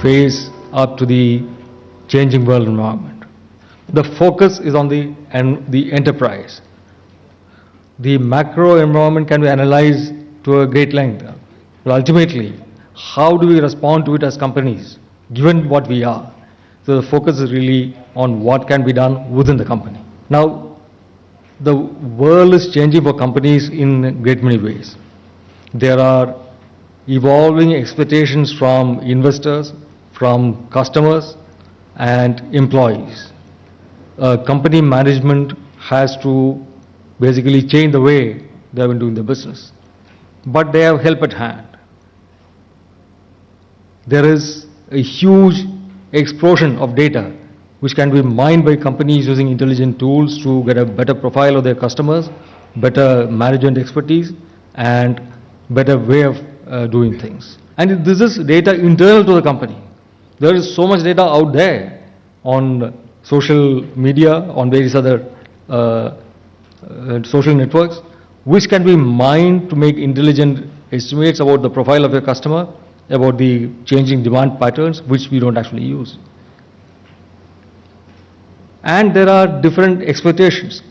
face up to the changing world environment. The focus is on the enterprise. The macro environment can be analyzed to a great length. But ultimately, how do we respond to it as companies, given what we are? So the focus is really on what can be done within the company. Now, the world is changing for companies in a great many ways. There are evolving expectations from investors, from customers, and employees. Company management has to basically change the way they have been doing their business. But they have help at hand. There is a huge explosion of data which can be mined by companies using intelligent tools to get a better profile of their customers, better management expertise, and better way of doing things. And this is data internal to the company. There is so much data out there on social media, on various other social networks, which can be mined to make intelligent estimates about the profile of your customer, about the changing demand patterns, which we don't actually use. And there are different expectations,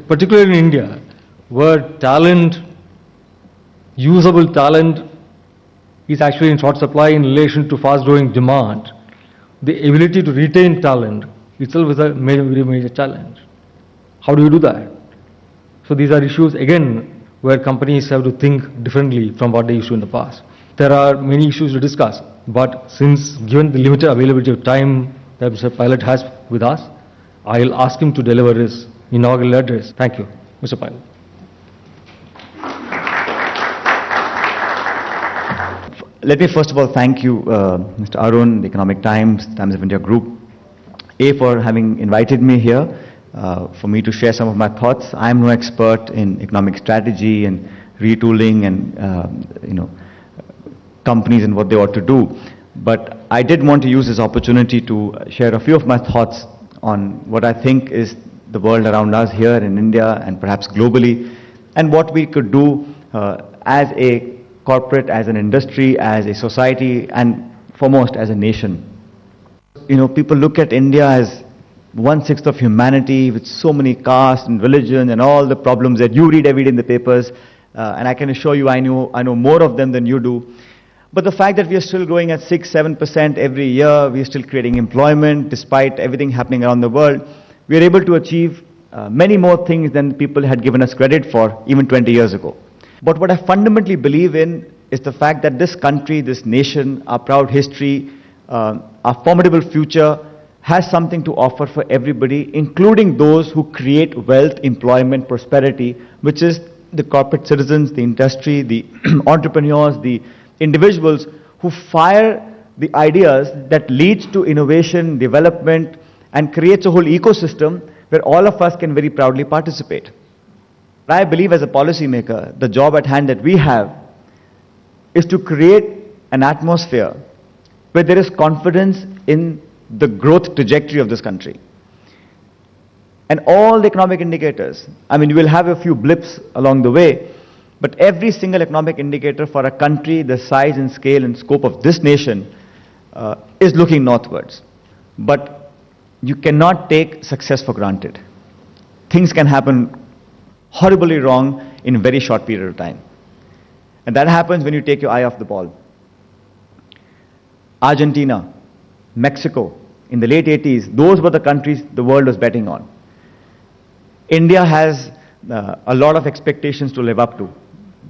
particularly in India, where talent, usable talent, is actually in short supply in relation to fast-growing demand. The ability to retain talent itself is a very major challenge. How do you do that? So these are issues, again, where companies have to think differently from what they used to in the past. There are many issues to discuss, but since given the limited availability of time that Mr. Pilot has with us, I'll ask him to deliver his inaugural address. Thank you, Mr. Pilot. Let me first of all thank you, Mr. Arun, the Economic Times, Times of India Group, for having invited me here, for me to share some of my thoughts. I am no expert in economic strategy and retooling and, companies and what they ought to do. But I did want to use this opportunity to share a few of my thoughts on what I think is the world around us here in India and perhaps globally, and what we could do as a corporate, as an industry, as a society, and foremost as a nation. People look at India as 1/6 of humanity with so many castes and religions and all the problems that you read every day in the papers, and I can assure you I know more of them than you do. But the fact that we are still growing at 6-7% every year, we are still creating employment despite everything happening around the world, we are able to achieve many more things than people had given us credit for even 20 years ago. But what I fundamentally believe in is the fact that this country, this nation, our proud history, our formidable future has something to offer for everybody, including those who create wealth, employment, prosperity, which is the corporate citizens, the industry, the entrepreneurs, the individuals who fire the ideas that leads to innovation, development, and creates a whole ecosystem where all of us can very proudly participate. I believe as a policymaker, the job at hand that we have is to create an atmosphere where there is confidence in the growth trajectory of this country. And all the economic indicators, you will have a few blips along the way, but every single economic indicator for a country the size and scale and scope of this nation is looking northwards. But you cannot take success for granted. Things can happen horribly wrong in a very short period of time. And that happens when you take your eye off the ball. Argentina, Mexico, in the late 80s, those were the countries the world was betting on. India has a lot of expectations to live up to.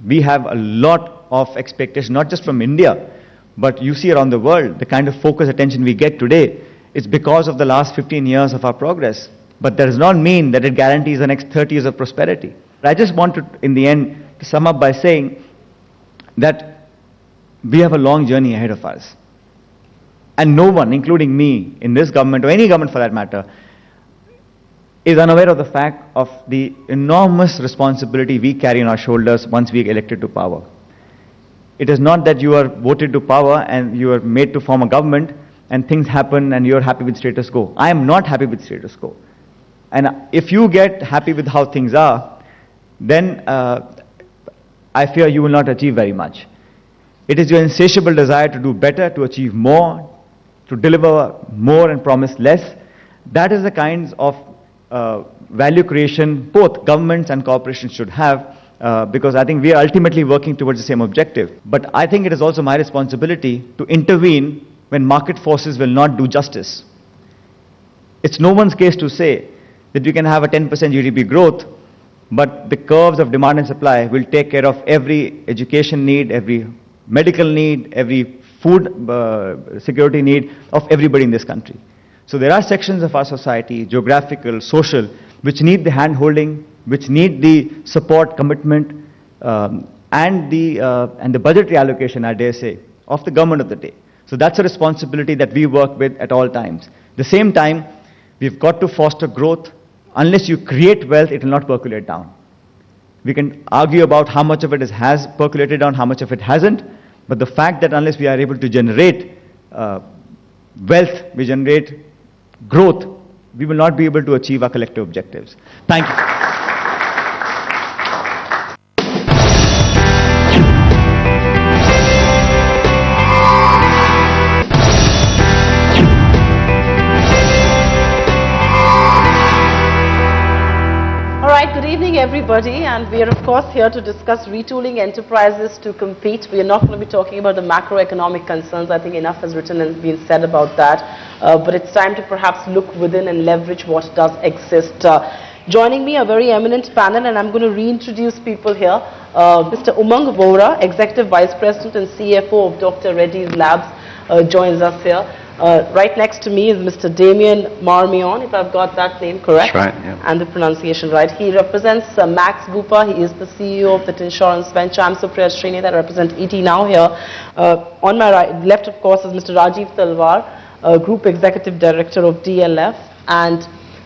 We have a lot of expectations, not just from India, but you see around the world, the kind of focus attention we get today is because of the last 15 years of our progress. But that does not mean that it guarantees the next 30 years of prosperity. I just wanted, in the end, to sum up by saying that we have a long journey ahead of us. And no one, including me, in this government, or any government for that matter, is unaware of the fact of the enormous responsibility we carry on our shoulders once we are elected to power. It is not that you are voted to power and you are made to form a government and things happen and you are happy with status quo. I am not happy with status quo. And if you get happy with how things are, then I fear you will not achieve very much. It is your insatiable desire to do better, to achieve more, to deliver more and promise less. That is the kinds of value creation both governments and corporations should have, because I think we are ultimately working towards the same objective. But I think it is also my responsibility to intervene when market forces will not do justice. It's no one's case to say that we can have a 10% GDP growth, but the curves of demand and supply will take care of every education need, every medical need, every food security need of everybody in this country. So there are sections of our society, geographical, social, which need the hand-holding, which need the support, commitment, and the budgetary allocation, I dare say, of the government of the day. So that's a responsibility that we work with at all times. At the same time, we've got to foster growth. Unless you create wealth, it will not percolate down. We can argue about how much of it has percolated down, how much of it hasn't, but the fact that unless we are able to generate wealth, we generate growth, we will not be able to achieve our collective objectives. Thank you. Good evening, everybody, and we are of course here to discuss retooling enterprises to compete. We are not going to be talking about the macroeconomic concerns. I think enough has written and been said about that, but it's time to perhaps look within and leverage what does exist. Joining me, a very eminent panel, and I'm going to reintroduce people here. Mr. Umang Vohra, Executive Vice President and CFO of Dr. Reddy's Labs, joins us here. Right next to me is Mr. Damien Marmion, if I've got that name correct. That's right, yeah. And the pronunciation right. He represents Max Bupa. He is the CEO of the insurance venture. I'm Supriya Srini, that represent ETNOW here. On my right, left, of course, is Mr. Rajiv Talwar, Group Executive Director of DLF. And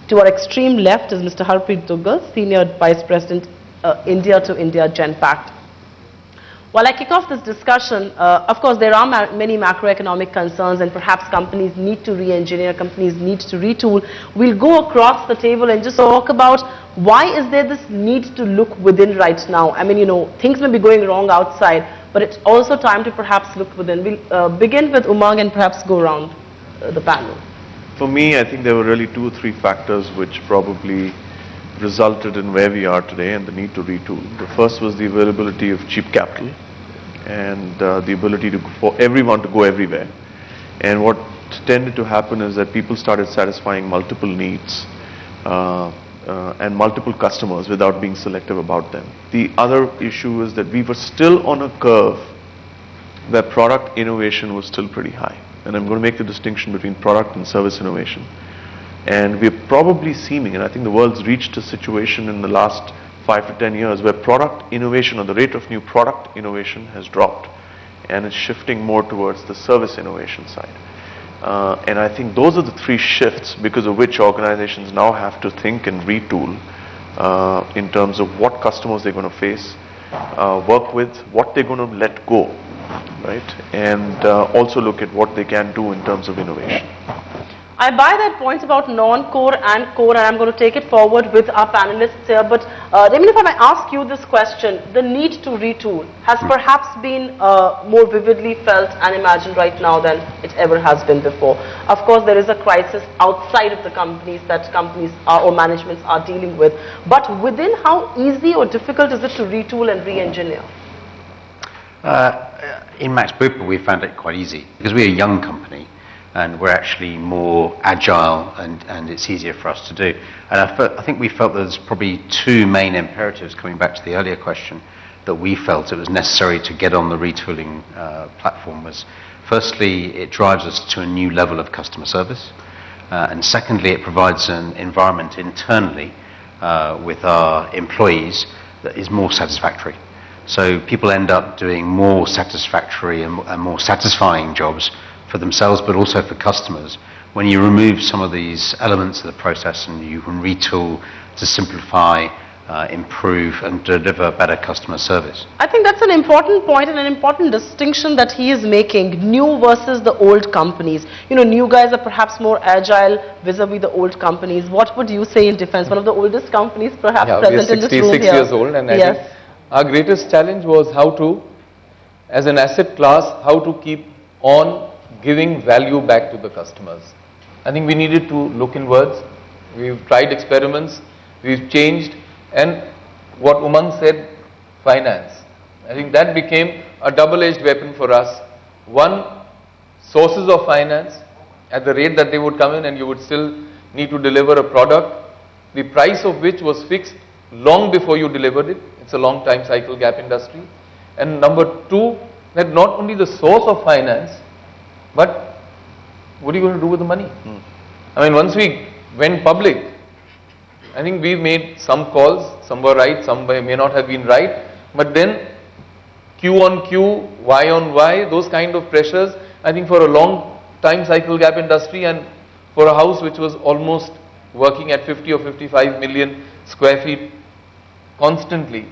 to our extreme left is Mr. Harpreet Duggal, Senior Vice President, India to India Genpact. While I kick off this discussion, of course, there are many macroeconomic concerns and perhaps companies need to re-engineer, companies need to retool. We'll go across the table and just talk about why is there this need to look within right now. I mean, you know, things may be going wrong outside, but it's also time to perhaps look within. We'll begin with Umang and perhaps go around the panel. For me, I think there were really 2 or 3 factors which probably resulted in where we are today and the need to retool. The first was the availability of cheap capital and the ability for everyone to go everywhere. And what tended to happen is that people started satisfying multiple needs and multiple customers without being selective about them. The other issue is that we were still on a curve where product innovation was still pretty high. And I'm going to make the distinction between product and service innovation. And we're probably seeming, and I think the world's reached a situation in the last 5 to 10 years where product innovation or the rate of new product innovation has dropped and it's shifting more towards the service innovation side. And I think those are the 3 shifts because of which organizations now have to think and retool in terms of what customers they're going to face, work with, what they're going to let go, right? And also look at what they can do in terms of innovation. I buy that point about non-core and core, and I'm going to take it forward with our panelists here. But Damien, if I may ask you this question, the need to retool has perhaps been more vividly felt and imagined right now than it ever has been before. Of course, there is a crisis outside of the companies that companies are, or managements are dealing with. But within, how easy or difficult is it to retool and re-engineer? In Max Bupa, we found it quite easy because we're a young company. And we're actually more agile and it's easier for us to do. And I think we felt there's probably 2 main imperatives, coming back to the earlier question, that we felt it was necessary to get on the retooling platform was, firstly, it drives us to a new level of customer service. And secondly, it provides an environment internally with our employees that is more satisfactory. So people end up doing more satisfactory and more satisfying jobs for themselves, but also for customers, when you remove some of these elements of the process and you can retool to simplify, improve and deliver better customer service. I think that's an important point and an important distinction that he is making, new versus the old companies. You know, new guys are perhaps more agile vis-a-vis the old companies. What would you say in defense? One of the oldest companies perhaps present in this room here. We are 66 years old, and I think our greatest challenge was how to, as an asset class, how to keep on giving value back to the customers. I think we needed to look inwards. We've tried experiments, we've changed, and what Umang said, finance. I think that became a double-edged weapon for us. One, sources of finance at the rate that they would come in, and you would still need to deliver a product, the price of which was fixed long before you delivered it. It's a long time cycle gap industry. And number two, that not only the source of finance, but what are you going to do with the money? I mean, once we went public, I think we made some calls, some were right, some may not have been right, but then Q on Q, Y on Y, those kind of pressures, I think for a long time cycle gap industry and for a house which was almost working at 50 or 55 million square feet constantly,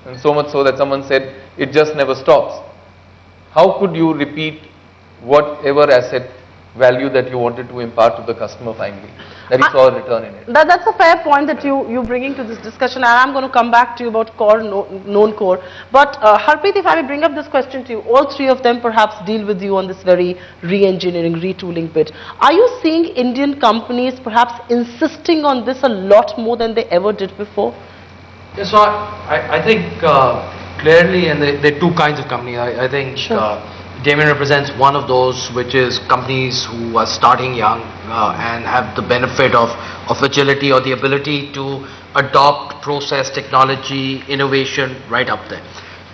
and so much so that someone said it just never stops. How could you repeat whatever asset value that you wanted to impart to the customer finally, that he saw a return in it? That's a fair point that you're bringing to this discussion, and I'm going to come back to you about core, known core. But Harpreet, if I may bring up this question to you, all three of them perhaps deal with you on this very re-engineering, retooling bit. Are you seeing Indian companies perhaps insisting on this a lot more than they ever did before? Yes, so I think clearly, and there are two kinds of companies. I think Damien represents one of those, which is companies who are starting young and have the benefit of agility or the ability to adopt process, technology, innovation right up there.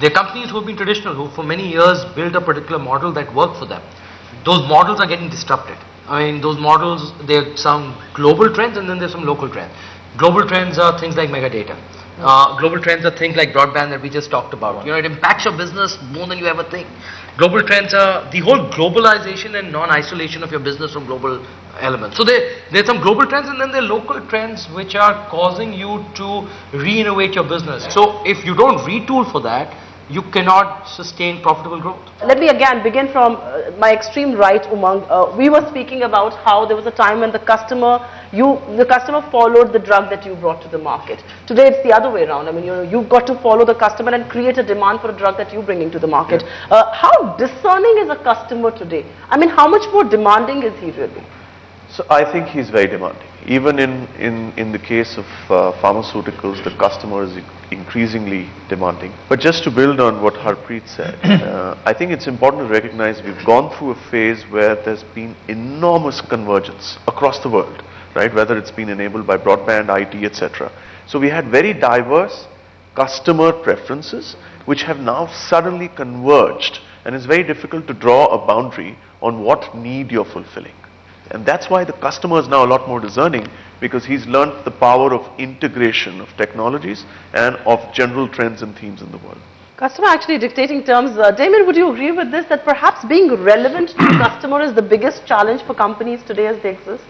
There are companies who have been traditional, who for many years built a particular model that worked for them. Those models are getting disrupted. I mean, those models, there are some global trends and then there's some local trends. Global trends are things like mega data. Global trends are things like broadband that we just talked about. You know, it impacts your business more than you ever think. Global trends are the whole globalization and non-isolation of your business from global elements. So there's some global trends and then there are local trends which are causing you to re-innovate your business. So if you don't retool for that, you cannot sustain profitable growth. Let me again begin from my extreme right, Umang. We were speaking about how there was a time when the customer followed the drug that you brought to the market. Today it's the other way around. I mean, you've got to follow the customer and create a demand for a drug that you're bringing to the market. How discerning is a customer today? I mean, how much more demanding is he really? So I think he's very demanding. Even in the case of pharmaceuticals, the customer is increasingly demanding. But just to build on what Harpreet said, I think it's important to recognize we've gone through a phase where there's been enormous convergence across the world, right? Whether it's been enabled by broadband, IT, etc. So we had very diverse customer preferences which have now suddenly converged, and it's very difficult to draw a boundary on what need you're fulfilling. And that's why the customer is now a lot more discerning, because he's learned the power of integration of technologies and of general trends and themes in the world. Customer actually dictating terms. Damien, would you agree with this, that perhaps being relevant to the customer is the biggest challenge for companies today as they exist?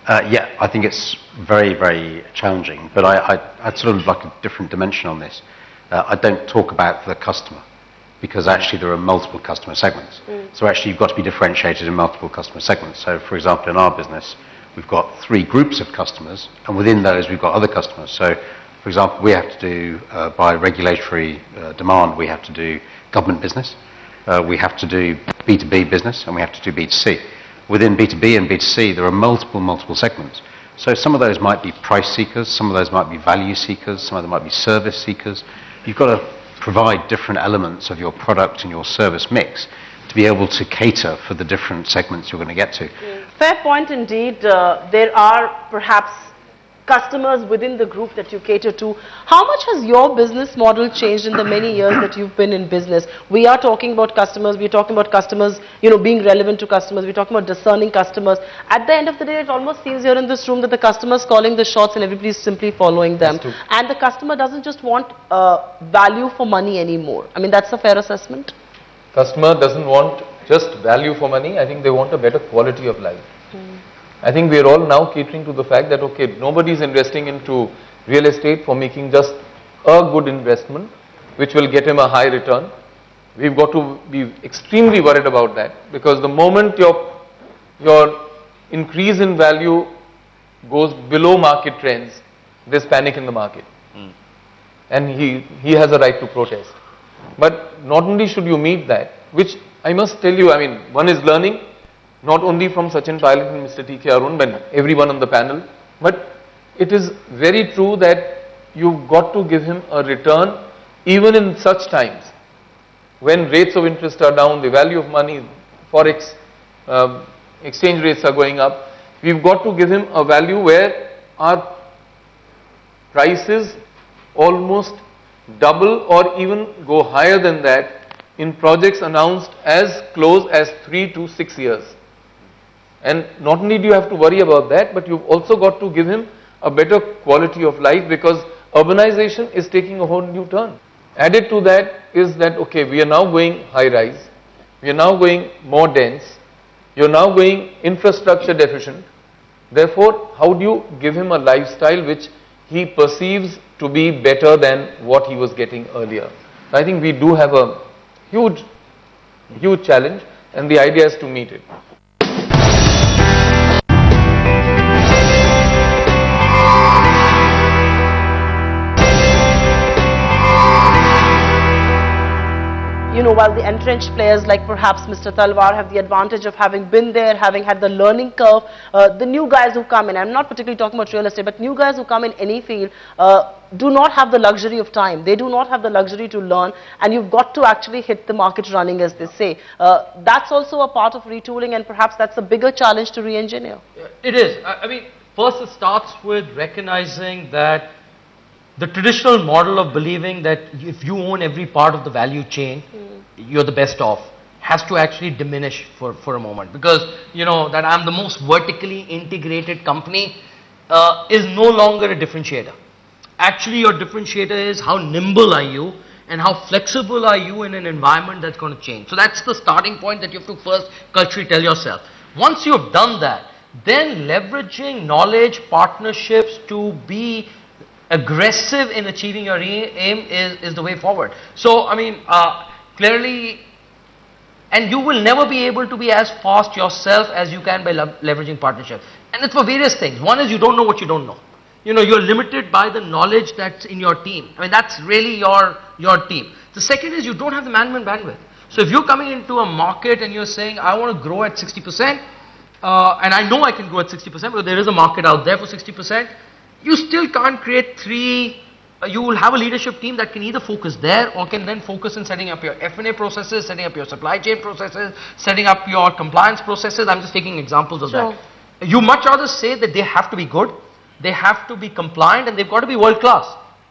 Yeah, I think it's very, very challenging, but I'd sort of like a different dimension on this. I don't talk about the customer, because actually there are multiple customer segments. So actually you've got to be differentiated in multiple customer segments. So for example, in our business, we've got 3 groups of customers, and within those we've got other customers. So for example, we have to do, by regulatory demand, we have to do government business, we have to do B2B business, and we have to do B2C. Within B2B and B2C, there are multiple segments. So some of those might be price seekers, some of those might be value seekers, some of them might be service seekers. You've got to provide different elements of your product and your service mix to be able to cater for the different segments you're going to get to. Fair point indeed. There are perhaps customers within the group that you cater to. How much has your business model changed in the many years that you've been in business? We are talking about customers, we're talking about customers, being relevant to customers, we're talking about discerning customers. At the end of the day, it almost seems here in this room that the customer's calling the shots and everybody's simply following them. And the customer doesn't just want value for money anymore. I mean, that's a fair assessment? Customer doesn't want just value for money. I think they want a better quality of life. I think we are all now catering to the fact that, okay, nobody's investing into real estate for making just a good investment, which will get him a high return. We've got to be extremely worried about that, because the moment your increase in value goes below market trends, there's panic in the market. And he has a right to protest. But not only should you meet that, which I must tell you, I mean, one is learning, not only from Sachin Pilot and Mr. T.K. Arun, but everyone on the panel. But it is very true that you've got to give him a return even in such times when rates of interest are down, the value of money, forex, exchange rates are going up. We've got to give him a value where our prices almost double or even go higher than that in projects announced as close as 3 to 6 years. And not only do you have to worry about that, but you've also got to give him a better quality of life, because urbanization is taking a whole new turn. Added to that is that, okay, we are now going high rise, we are now going more dense, you are now going infrastructure deficient. Therefore, how do you give him a lifestyle which he perceives to be better than what he was getting earlier? I think we do have a huge challenge, and the idea is to meet it. You know, while the entrenched players like perhaps Mr. Talwar have the advantage of having been there, having had the learning curve, the new guys who come in, I'm not particularly talking about real estate, but new guys who come in any field do not have the luxury of time. They do not have the luxury to learn, and you've got to actually hit the market running, as they say. That's also a part of retooling, and perhaps that's a bigger challenge to re-engineer. It is. I mean, first it starts with recognizing that the traditional model of believing that if you own every part of the value chain, you're the best off, has to actually diminish for a moment. Because, you know, that I'm the most vertically integrated company is no longer a differentiator. Actually, your differentiator is how nimble are you and how flexible are you in an environment that's going to change. So that's the starting point that you have to first culturally tell yourself. Once you've done that, then leveraging knowledge, partnerships to be aggressive in achieving your aim is the way forward. So, I mean, clearly, and you will never be able to be as fast yourself as you can by leveraging partnership. And it's for various things. One is you don't know what you don't know. You know, you're limited by the knowledge that's in your team. I mean, that's really your team. The second is you don't have the management bandwidth. So if you're coming into a market and you're saying, I want to grow at 60%, and I know I can grow at 60% because there is a market out there for 60%, you still can't create you will have a leadership team that can either focus there or can then focus in setting up your F&A processes, setting up your supply chain processes, setting up your compliance processes. I'm just taking examples of that. You much rather say that they have to be good, they have to be compliant, and they've got to be world class.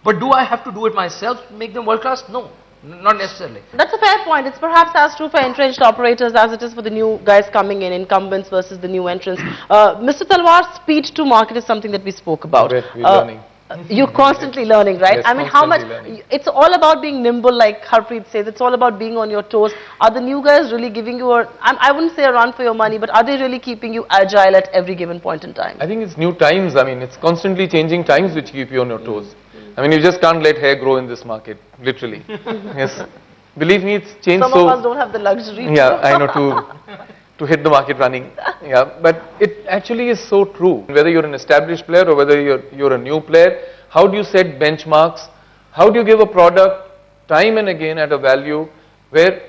But do I have to do it myself to make them world class? No. Not necessarily. That's a fair point. It's perhaps as true for entrenched operators as it is for the new guys coming in, incumbents versus the new entrants. Mr. Talwar, speed to market is something that we spoke about. We're learning. You're constantly learning, right? Yes, I mean, how much? learning. It's all about being nimble, like Harpreet says. It's all about being on your toes. Are the new guys really giving you I wouldn't say a run for your money, but are they really keeping you agile at every given point in time? I think it's new times. I mean, it's constantly changing times which keep you on your toes. I mean, you just can't let hair grow in this market, literally. Yes. Believe me, it's changed. Some of us don't have the luxury. Yeah, I know, to hit the market running. Yeah, but it actually is so true. Whether you're an established player or whether you're a new player, how do you set benchmarks? How do you give a product time and again at a value where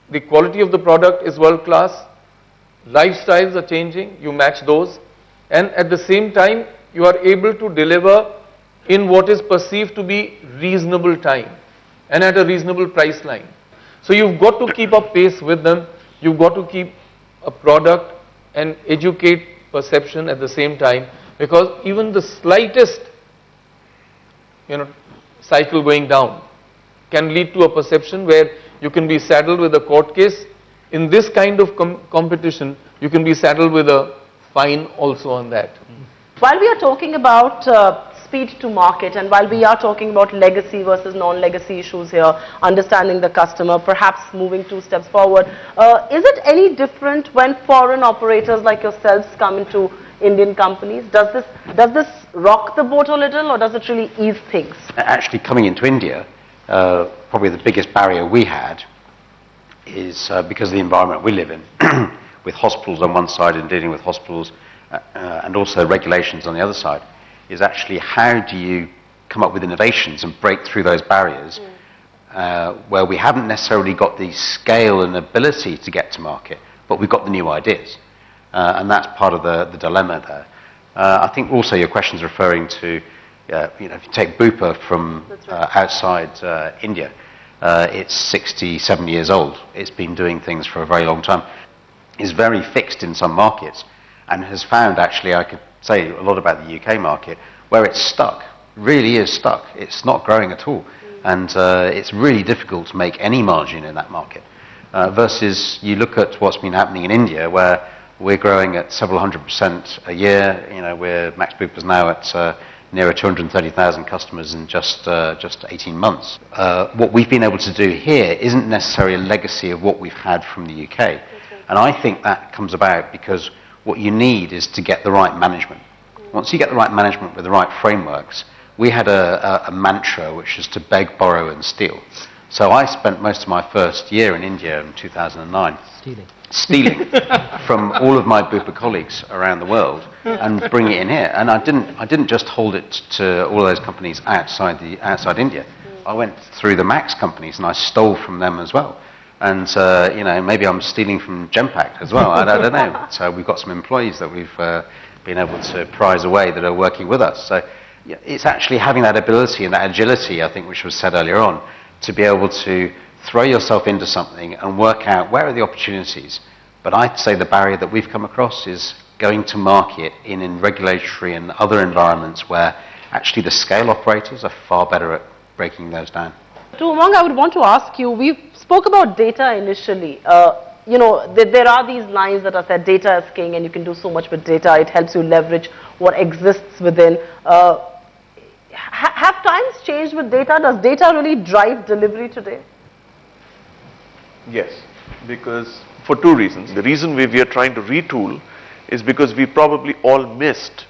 the quality of the product is world class, lifestyles are changing, you match those, and at the same time you are able to deliver in what is perceived to be reasonable time and at a reasonable price line. So you've got to keep up pace with them, you've got to keep a product and educate perception at the same time, because even the slightest cycle going down can lead to a perception where you can be saddled with a court case. In this kind of competition, you can be saddled with a fine also on that. While we are talking about speed to market, and while we are talking about legacy versus non-legacy issues here, understanding the customer, perhaps moving 2 steps forward, is it any different when foreign operators like yourselves come into Indian companies? Does this rock the boat a little, or does it really ease things? Actually, coming into India, probably the biggest barrier we had is because of the environment we live in, with hospitals on one side and dealing with hospitals and also regulations on the other side, is actually how do you come up with innovations and break through those barriers where we haven't necessarily got the scale and ability to get to market. but we've got the new ideas. And that's part of the dilemma there. I think also your question's referring to, if you take Bupa from outside India, it's 67 years old. It's been doing things for a very long time. It's very fixed in some markets and has found, actually, I could say a lot about the UK market, where it's stuck, really is stuck. It's not growing at all. And it's really difficult to make any margin in that market. Versus you look at what's been happening in India, where we're growing at several 100% a year. Max Bupa's now at nearer 230,000 customers in just 18 months. What we've been able to do here isn't necessarily a legacy of what we've had from the UK. And I think that comes about because what you need is to get the right management. Once you get the right management with the right frameworks, we had a mantra which is to beg, borrow and steal. So I spent most of my first year in India in 2009 stealing from all of my Bupa colleagues around the world and bring it in here. And I didn't just hold it to all of those companies outside India. I went through the Max companies and I stole from them as well. And maybe I'm stealing from Genpact as well. I don't know. So we've got some employees that we've been able to prize away that are working with us. So it's actually having that ability and that agility, I think, which was said earlier on, to be able to throw yourself into something and work out where are the opportunities. But I'd say the barrier that we've come across is going to market in regulatory and other environments where actually the scale operators are far better at breaking those down. To Umang, I would want to ask you, we spoke about data initially. There are these lines that are said, data is king and you can do so much with data. It helps you leverage what exists within. Have times changed with data? Does data really drive delivery today? Yes, because for two reasons. The reason we are trying to retool is because we probably all missed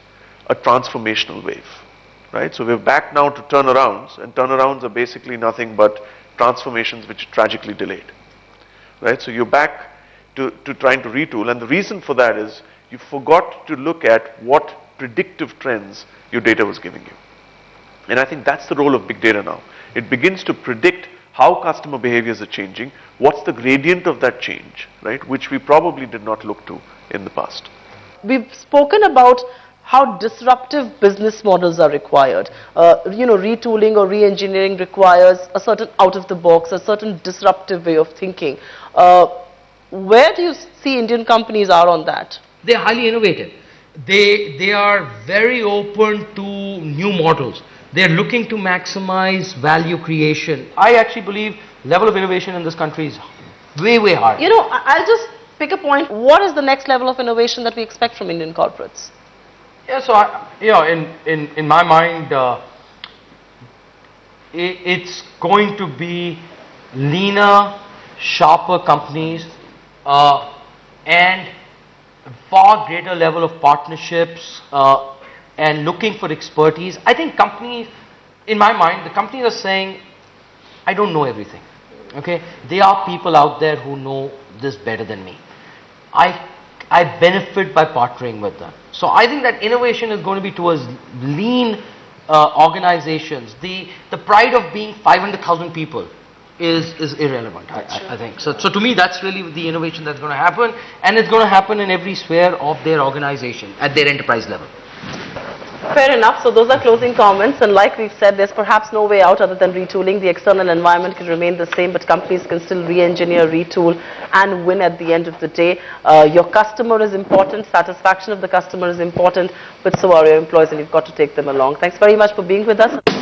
a transformational wave, right? So we're back now to turnarounds, and turnarounds are basically nothing but transformations which are tragically delayed, right? So you're back to trying to retool, and the reason for that is you forgot to look at what predictive trends your data was giving you. And I think that's the role of big data now. It begins to predict how customer behaviors are changing, what's the gradient of that change, right, which we probably did not look to in the past. We've spoken about how disruptive business models are required. Retooling or re-engineering requires a certain out-of-the-box, a certain disruptive way of thinking. Where do you see Indian companies are on that? They're highly innovative. They are very open to new models. They're looking to maximize value creation. I actually believe level of innovation in this country is way, way high. I'll just pick a point. What is the next level of innovation that we expect from Indian corporates? Yeah, so in my mind, it's going to be leaner, sharper companies and far greater level of partnerships and looking for expertise. I think companies, in my mind, the companies are saying, I don't know everything. Okay, there are people out there who know this better than me. I benefit by partnering with them. So I think that innovation is going to be towards lean organizations. The pride of being 500,000 people is irrelevant, I think. So to me, that's really the innovation that's going to happen, and it's going to happen in every sphere of their organization, at their enterprise level. Fair enough. So those are closing comments, and like we've said, there's perhaps no way out other than retooling. The external environment can remain the same, but companies can still re-engineer, retool and win at the end of the day. Your customer is important, satisfaction of the customer is important, but so are your employees, and you've got to take them along. Thanks very much for being with us.